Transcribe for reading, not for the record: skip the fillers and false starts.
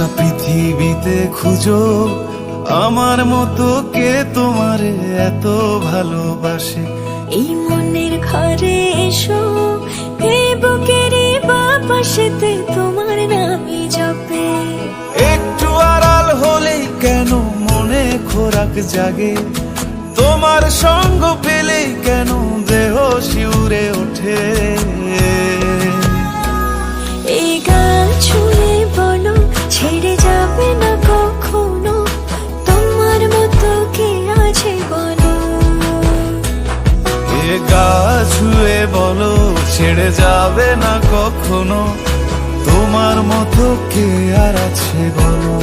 গোটা পৃথিবীতে খুঁজো আমার মতো কে তোমারে এত ভালোবাসে। এই মনের ঘরে এসো, এই বুকের বাপাশেতে তোমার নামই জপে। একটু আড়াল হলেই কেন মনে খোরাক জাগে, তোমার সঙ্গ পেলেই কেন দেহ শিউরে ওঠে। এই গান ছুঁয়ে বলো ছেড়ে যাবে না কখনো, তোমার মতো কে আছে বলো। এ গা ছুঁয়ে বলো ছেড়ে যাবে না কখনো, তোমার মতো কে আর আছে বলো।